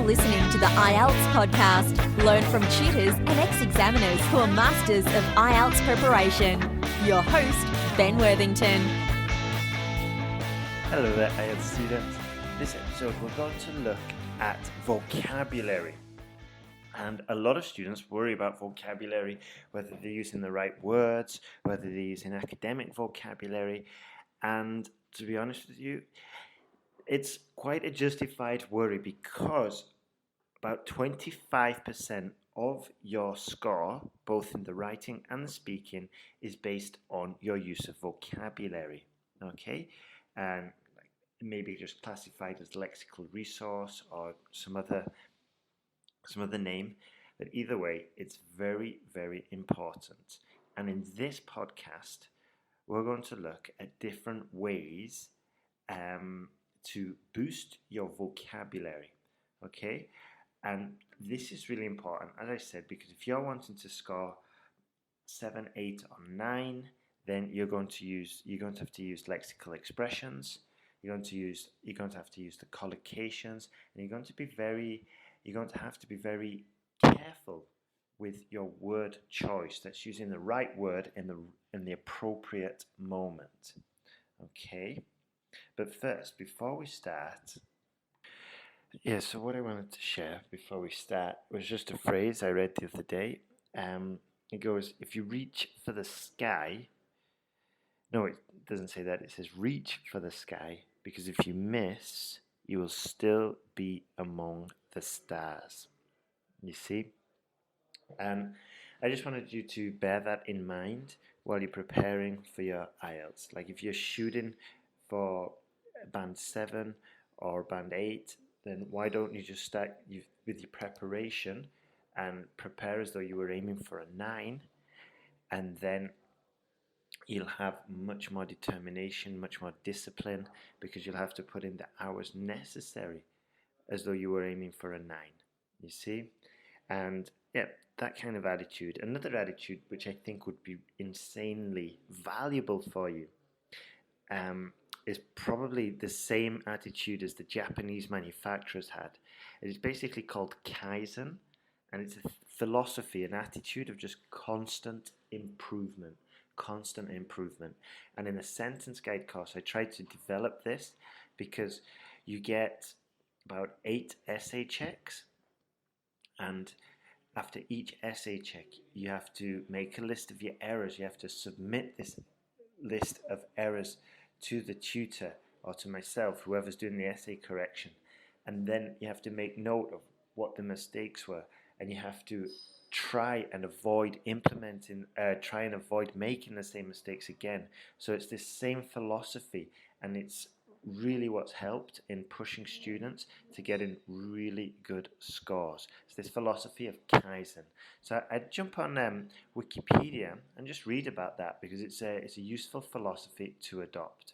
You're listening to the IELTS podcast. Learn from tutors and ex-examiners who are masters of IELTS preparation. Your host, Ben Worthington. Hello there, IELTS students. This episode we're going to look at vocabulary. And a lot of students worry about vocabulary, whether they're using the right words, whether they're using academic vocabulary. And to be honest with you, it's quite a justified worry because about 25% of your score, both in the writing and the speaking, is based on your use of vocabulary. Okay? And maybe just classified as lexical resource or some other name, but either way, it's very, very important. And in this podcast, we're going to look at different ways to boost your vocabulary, okay? And this is really important, as I said, because if you're wanting to score 7, 8, or 9, then you're going to have to use lexical expressions. You're going to have to use the collocations, and you're going to have to be very careful with your word choice. That's using the right word in the appropriate moment. Okay? But first, before we start, so what I wanted to share before we start was just a phrase I read the other day. It goes, if you reach for the sky, no, it doesn't say that. It says reach for the sky, because if you miss, you will still be among the stars. You see? And I just wanted you to bear that in mind while you're preparing for your IELTS. Like if you're shooting for band 7 or band 8, then why don't you just start with your preparation and prepare as though you were aiming for a 9, and then you'll have much more determination, much more discipline, because you'll have to put in the hours necessary as though you were aiming for a 9, you see? And yeah, that kind of attitude. Another attitude which I think would be insanely valuable for you is probably the same attitude as the Japanese manufacturers had. It is basically called Kaizen, and it's a philosophy, an attitude of just constant improvement. And in the sentence guide course, I tried to develop this because you get about 8 essay checks, and after each essay check, you have to make a list of your errors. You have to submit this list of errors to the tutor or to myself, whoever's doing the essay correction. And then you have to make note of what the mistakes were, and you have to try and avoid making the same mistakes again. So it's this same philosophy, and it's really what's helped in pushing students to get in really good scores. It's this philosophy of Kaizen. So I'd jump on Wikipedia and just read about that, because it's a useful philosophy to adopt.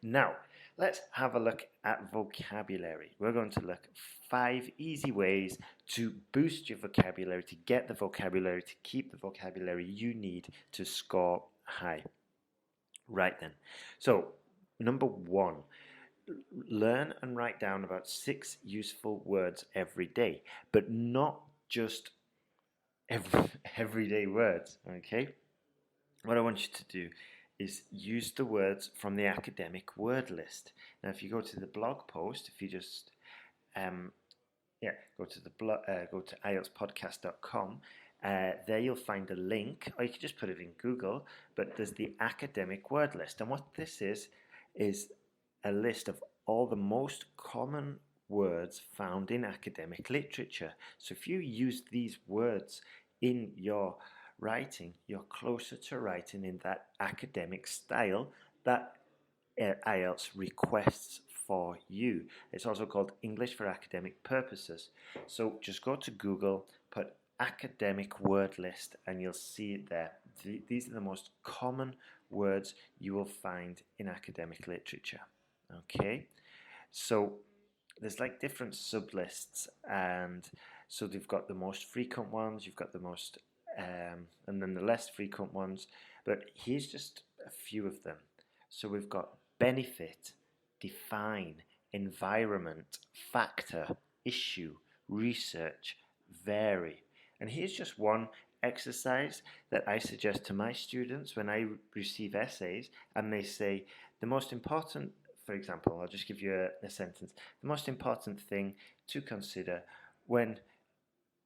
Now, let's have a look at vocabulary. We're going to look at 5 easy ways to boost your vocabulary, to get the vocabulary, to keep the vocabulary you need to score high. Right then. So, number 1, learn and write down about 6 useful words every day, but not just everyday words, okay? What I want you to do is use the words from the academic word list. Now, if you go to the blog post, if you just go to IELTSPodcast.com, there you'll find a link, or you can just put it in Google, but there's the academic word list. And what this is a list of all the most common words found in academic literature. So if you use these words in your writing, you're closer to writing in that academic style that IELTS requests for you. It's also called English for Academic Purposes. So just go to Google, put academic word list, and you'll see it there. These are the most common words you will find in academic literature. Okay, so there's like different sublists, and so they've got the most frequent ones, you've got the most and then the less frequent ones, but here's just a few of them. So we've got benefit, define, environment, factor, issue, research, vary. And here's just one exercise that I suggest to my students when I receive essays and they say the most important, for example, I'll just give you a sentence, the most important thing to consider when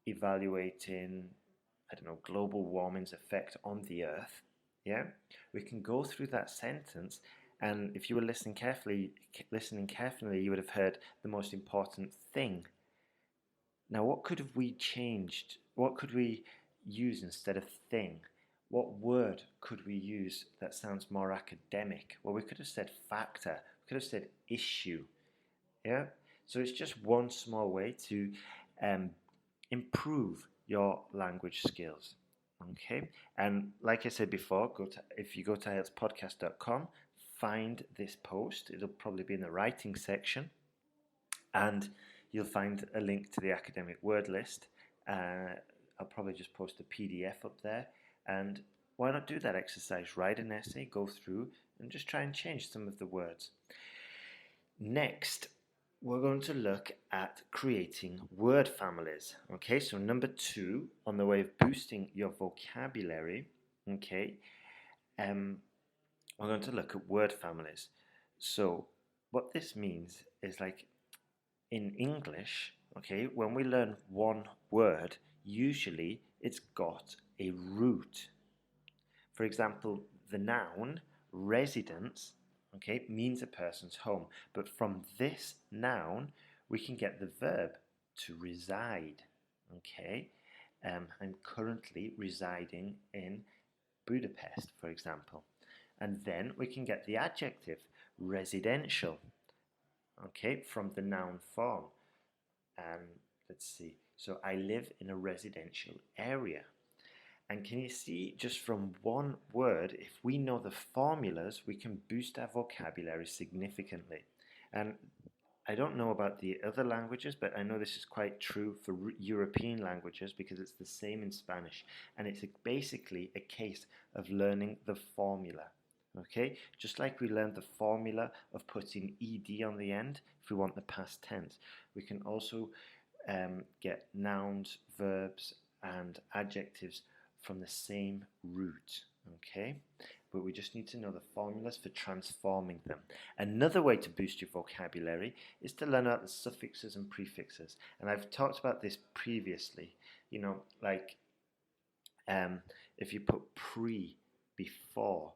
evaluating, I don't know, global warming's effect on the earth. Yeah, we can go through that sentence, and if you were listening carefully, you would have heard the most important thing. Now, what could have we changed? What could we use instead of thing? What word could we use that sounds more academic? Well, we could have said factor. We could have said issue. Yeah. So it's just one small way to improve your language skills. Okay, and like I said before, if you go to IELTSPodcast.com, find this post. It'll probably be in the writing section, and you'll find a link to the academic word list. I'll probably just post a PDF up there, and why not do that exercise? Write an essay, go through, and just try and change some of the words. Next, we're going to look at creating word families. Okay, so number 2 on the way of boosting your vocabulary. Okay, we're going to look at word families. So what this means is, like in English, okay, when we learn one word, usually it's got a root. For example, the noun residence, okay, means a person's home. But from this noun, we can get the verb to reside, okay? I'm currently residing in Budapest, for example. And then we can get the adjective residential, okay, from the noun form. Let's see. So I live in a residential area. And can you see, just from one word, if we know the formulas, we can boost our vocabulary significantly. And I don't know about the other languages, but I know this is quite true for European languages, because it's the same in Spanish. And it's basically a case of learning the formula. Okay, just like we learned the formula of putting ed on the end if we want the past tense, we can also get nouns, verbs, and adjectives from the same root. Okay, but we just need to know the formulas for transforming them. Another way to boost your vocabulary is to learn about the suffixes and prefixes, and I've talked about this previously. You know, like if you put pre before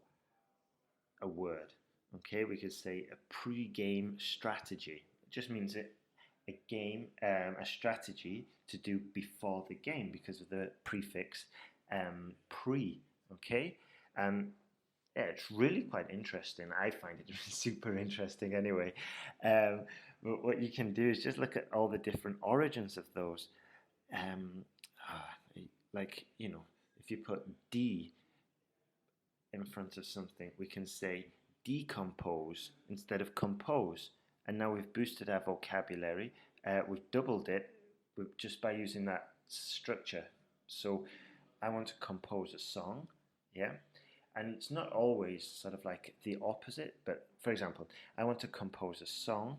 a word, okay, we could say a pre-game strategy. It just means a game, a strategy to do before the game, because of the prefix pre, okay? And yeah, it's really quite interesting. I find it super interesting anyway. But what you can do is just look at all the different origins of those. Like, you know, if you put D in front of something, we can say decompose instead of compose. And now we've boosted our vocabulary. We've doubled it just by using that structure. So I want to compose a song, yeah? And it's not always sort of like the opposite, but for example, I want to compose a song,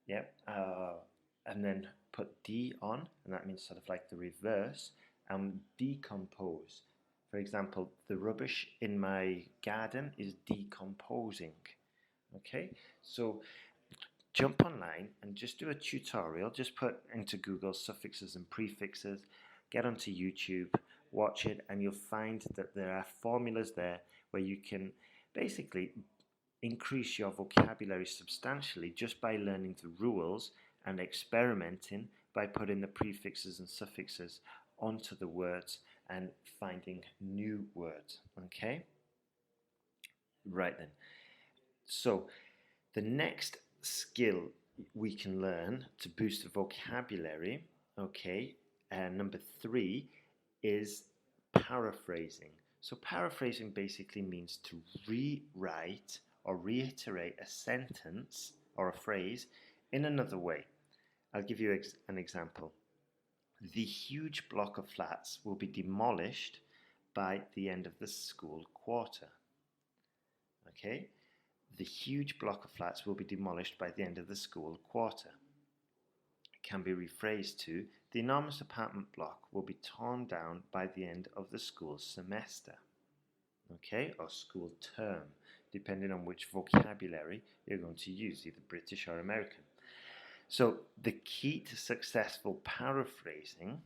yeah, and then put D on, and that means sort of like the reverse, and decompose. For example, the rubbish in my garden is decomposing. Okay, so jump online and just do a tutorial. Just put into Google suffixes and prefixes, get onto YouTube, watch it, and you'll find that there are formulas there where you can basically increase your vocabulary substantially just by learning the rules and experimenting by putting the prefixes and suffixes onto the words and finding new words. Okay? Right then. So the next skill we can learn to boost the vocabulary, okay, number 3 is paraphrasing. So paraphrasing basically means to rewrite or reiterate a sentence or a phrase in another way. I'll give you an example. The huge block of flats will be demolished by the end of the school quarter. Okay? The huge block of flats will be demolished by the end of the school quarter. can be rephrased to, the enormous apartment block will be torn down by the end of the school semester, okay, or school term, depending on which vocabulary you're going to use, either British or American. So the key to successful paraphrasing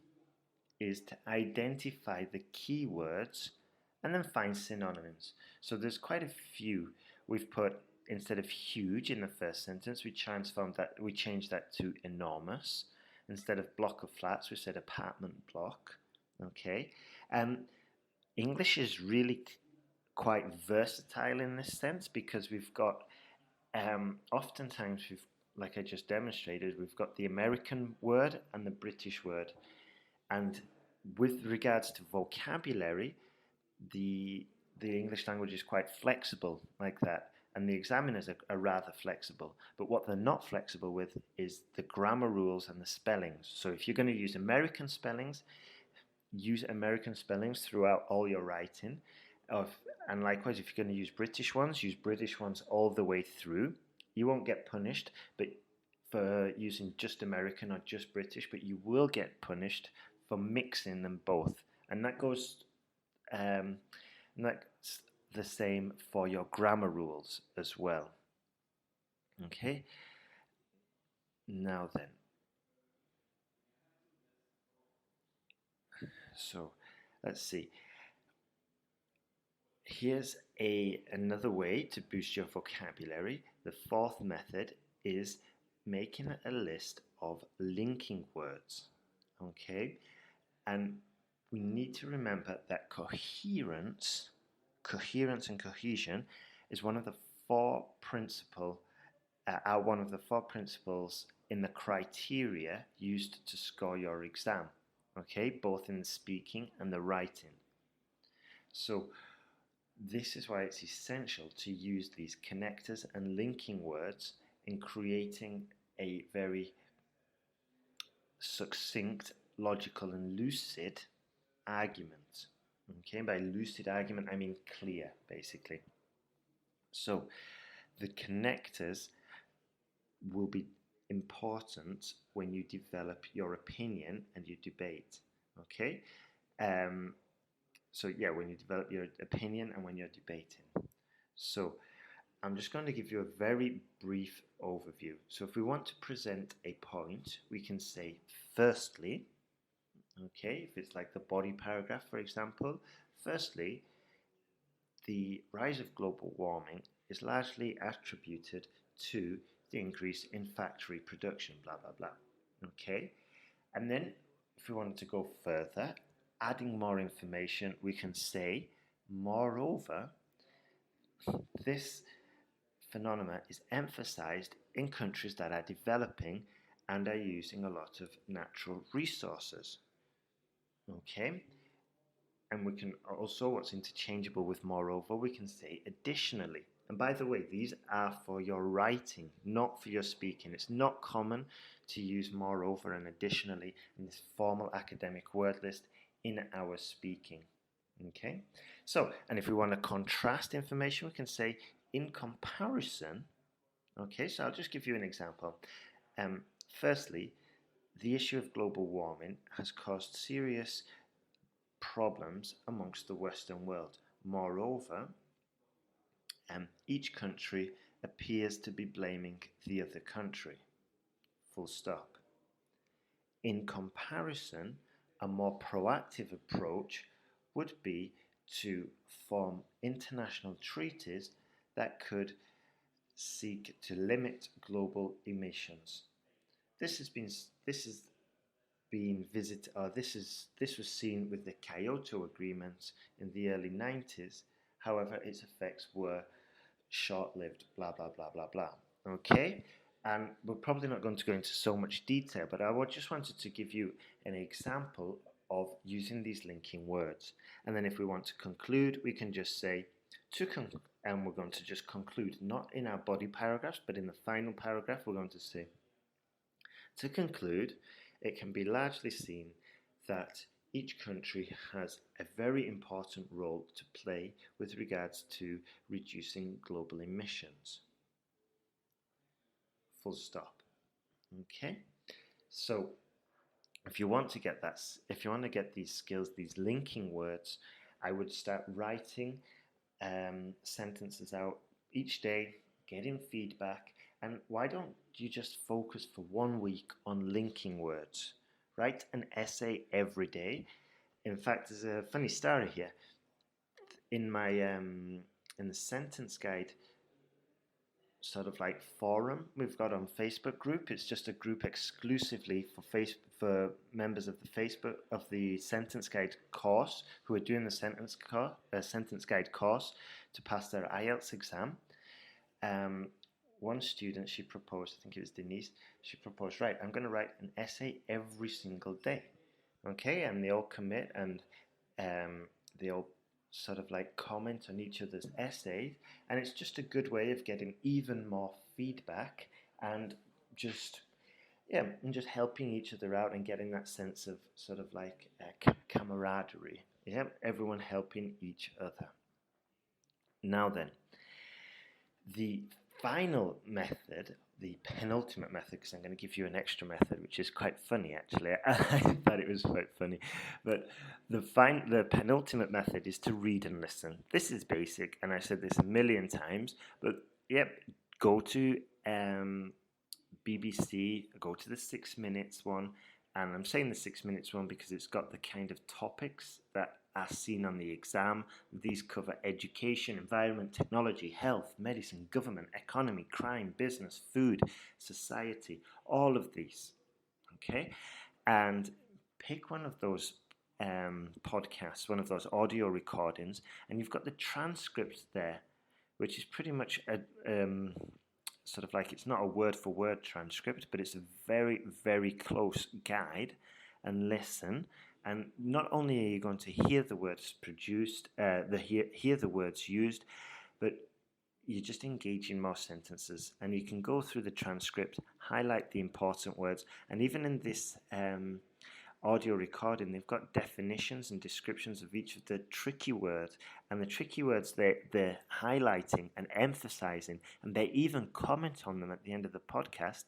is to identify the key words and then find synonyms. So there's quite a few. We've put, instead of huge in the first sentence, we changed that to enormous. Instead of block of flats, we said apartment block. Okay. English is really quite versatile in this sense, because we've got oftentimes like I just demonstrated, we've got the American word and the British word. And with regards to vocabulary, the English language is quite flexible like that, and the examiners are rather flexible. But what they're not flexible with is the grammar rules and the spellings. So if you're going to use American spellings, use American spellings throughout all your writing. And likewise, if you're going to use British ones all the way through. You won't get punished for using just American or just British, but you will get punished for mixing them both. And that goes, and that's the same for your grammar rules as well. Okay. Now then, so let's see. Here's another way to boost your vocabulary. The fourth method is making a list of linking words. Okay, and we need to remember that coherence and cohesion is one of the four principles in the criteria used to score your exam. Okay, both in the speaking and the writing. So this is why it's essential to use these connectors and linking words in creating a very succinct, logical, and lucid argument. Okay, by lucid argument, I mean clear, basically. So the connectors will be important when you develop your opinion and you debate. Okay. So yeah, when you develop your opinion and when you're debating. So I'm just going to give you a very brief overview. So if we want to present a point, we can say firstly, okay, if it's like the body paragraph, for example, firstly, the rise of global warming is largely attributed to the increase in factory production, blah, blah, blah. Okay, and then if we wanted to go further, adding more information, we can say, moreover, this phenomenon is emphasized in countries that are developing and are using a lot of natural resources. Okay, and we can also, what's interchangeable with moreover, we can say additionally. And by the way, these are for your writing, not for your speaking. It's not common to use moreover and additionally in this formal academic word list in our speaking. Okay, so, and if we want to contrast information, we can say in comparison. Okay, so I'll just give you an example. Firstly, the issue of global warming has caused serious problems amongst the Western world. Moreover, each country appears to be blaming the other country. Full stop. In comparison, a more proactive approach would be to form international treaties that could seek to limit global emissions. This was seen with the Kyoto Agreement in the early 90s. However, its effects were short-lived, blah, blah, blah, blah, blah. Okay? And we're probably not going to go into so much detail, but I just wanted to give you an example of using these linking words. And then if we want to conclude, we can just say, and we're going to just conclude, not in our body paragraphs, but in the final paragraph, we're going to say, to conclude, it can be largely seen that each country has a very important role to play with regards to reducing global emissions. Full stop. Okay. So if you want to get these skills, these linking words, I would start writing sentences out each day, getting feedback. And why don't you just focus for 1 week on linking words? Write an essay every day. In fact, there's a funny story here. In my in the sentence guide sort of like forum we've got on Facebook group. It's just a group exclusively for members of the Sentence Guide course who are doing the Sentence Guide course to pass their IELTS exam. One student, she proposed, I think it was Denise, she proposed, right, I'm going to write an essay every single day. Okay, and they all commit, and they all sort of like comment on each other's essays, and it's just a good way of getting even more feedback and just helping each other out and getting that sense of sort of like camaraderie. Yeah, everyone helping each other. Now then, the final method, the penultimate method, because I'm going to give you an extra method, which is quite funny actually. I thought it was quite funny. But the penultimate method is to read and listen. This is basic, and I've said this a million times, but yep, go to BBC, go to the 6 minutes one, and I'm saying the 6 minutes one because it's got the kind of topics that are seen on the exam. These cover education, environment, technology, health, medicine, government, economy, crime, business, food, society, all of these. Okay? And pick one of those podcasts, one of those audio recordings, and you've got the transcript there, which is pretty much a sort of like, it's not a word-for-word transcript, but it's a very, very close guide. And listen, and not only are you going to hear the words produced, hear the words used, but you just engage in more sentences, and you can go through the transcript, highlight the important words, and even in this audio recording, they've got definitions and descriptions of each of the tricky words, and the tricky words they're highlighting and emphasizing, and they even comment on them at the end of the podcast.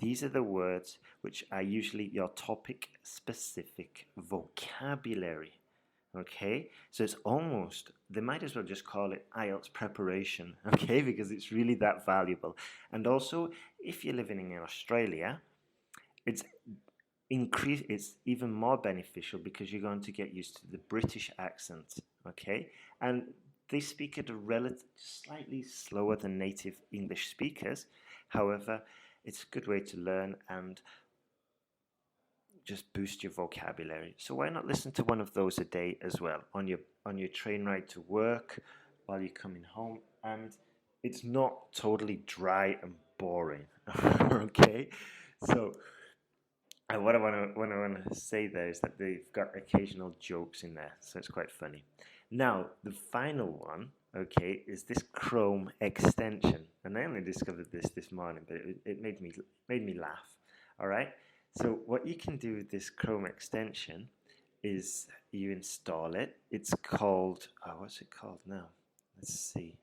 These are the words which are usually your topic specific vocabulary. Okay, so it's almost, they might as well just call it IELTS preparation, okay, because it's really that valuable. And also, if you're living in Australia, it's even more beneficial because you're going to get used to the British accent, okay? And they speak at a slightly slower than native English speakers. However, it's a good way to learn and just boost your vocabulary. So why not listen to one of those a day as well on your train ride to work, while you're coming home, and it's not totally dry and boring. Okay, so. And what I want to say there is that they've got occasional jokes in there, so it's quite funny. Now, the final one, okay, is this Chrome extension, and I only discovered this morning, but it made me laugh. All right. So what you can do with this Chrome extension is you install it. It's called what's it called now? Let's see.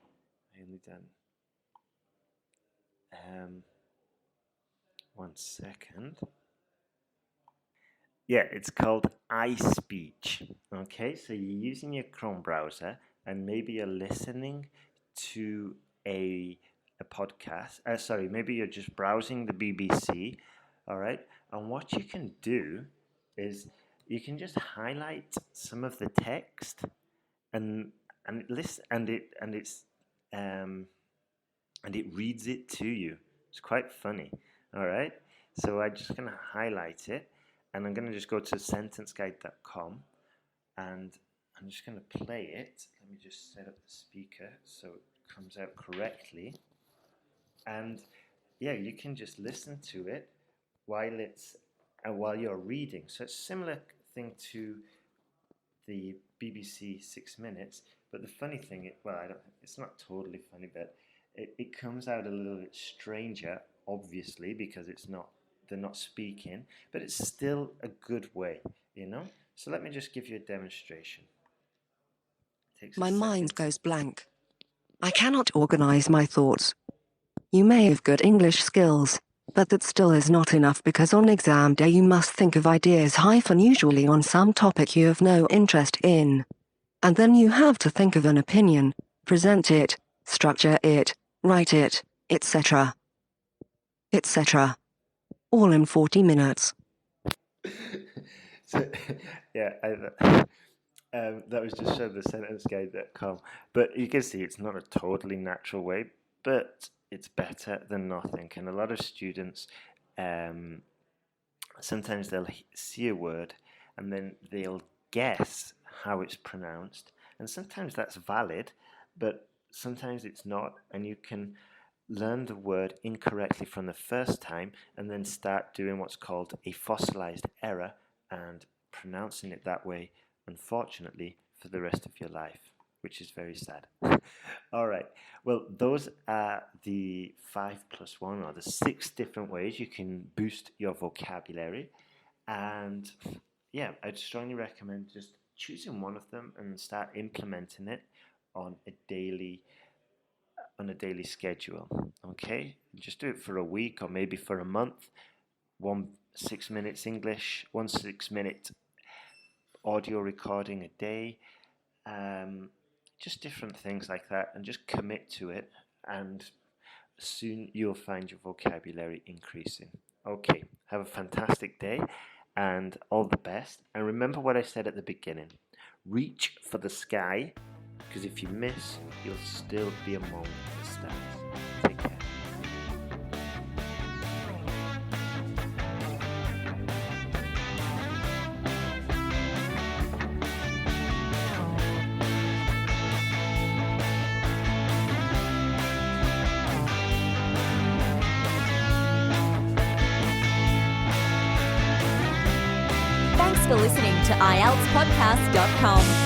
I only done. 1 second. Yeah, it's called iSpeech. Okay, so you're using your Chrome browser, and maybe you're listening to a podcast. Maybe you're just browsing the BBC. All right, and what you can do is you can just highlight some of the text, and it reads it to you. It's quite funny. All right, so I'm just gonna highlight it. And I'm going to just go to sentenceguide.com, and I'm just going to play it. Let me just set up the speaker so it comes out correctly. And yeah, you can just listen to it while you're reading. So it's a similar thing to the BBC 6 minutes, but the funny thing, it's not totally funny, but it comes out a little bit stranger, obviously, because they're not speaking, but it's still a good way, you know? So let me just give you a demonstration. My mind goes blank. I cannot organize my thoughts. You may have good English skills, But that still is not enough because on exam day you must think of ideas usually on some topic you have no interest in. And then you have to think of an opinion, present it, structure it, write it, etc. etc. All in 40 minutes. So, yeah, that was just shown the sentenceguide.com. But you can see it's not a totally natural way, but it's better than nothing. And a lot of students, sometimes they'll see a word and then they'll guess how it's pronounced. And sometimes that's valid, but sometimes it's not. And you can learn the word incorrectly from the first time and then start doing what's called a fossilized error and pronouncing it that way, unfortunately, for the rest of your life, which is very sad. All right, well, those are the 5+1 or the 6 different ways you can boost your vocabulary. And yeah, I'd strongly recommend just choosing one of them and start implementing it on a daily schedule. Okay, just do it for a week or maybe for a month. 6 minutes English, 1 6-minute audio recording a day, just different things like that, and just commit to it, and soon you'll find your vocabulary increasing. Okay, have a fantastic day and all the best. And remember what I said at the beginning, reach for the sky, because if you miss, you'll still be among the stars. Take care. Thanks for listening to IELTSPodcast.com.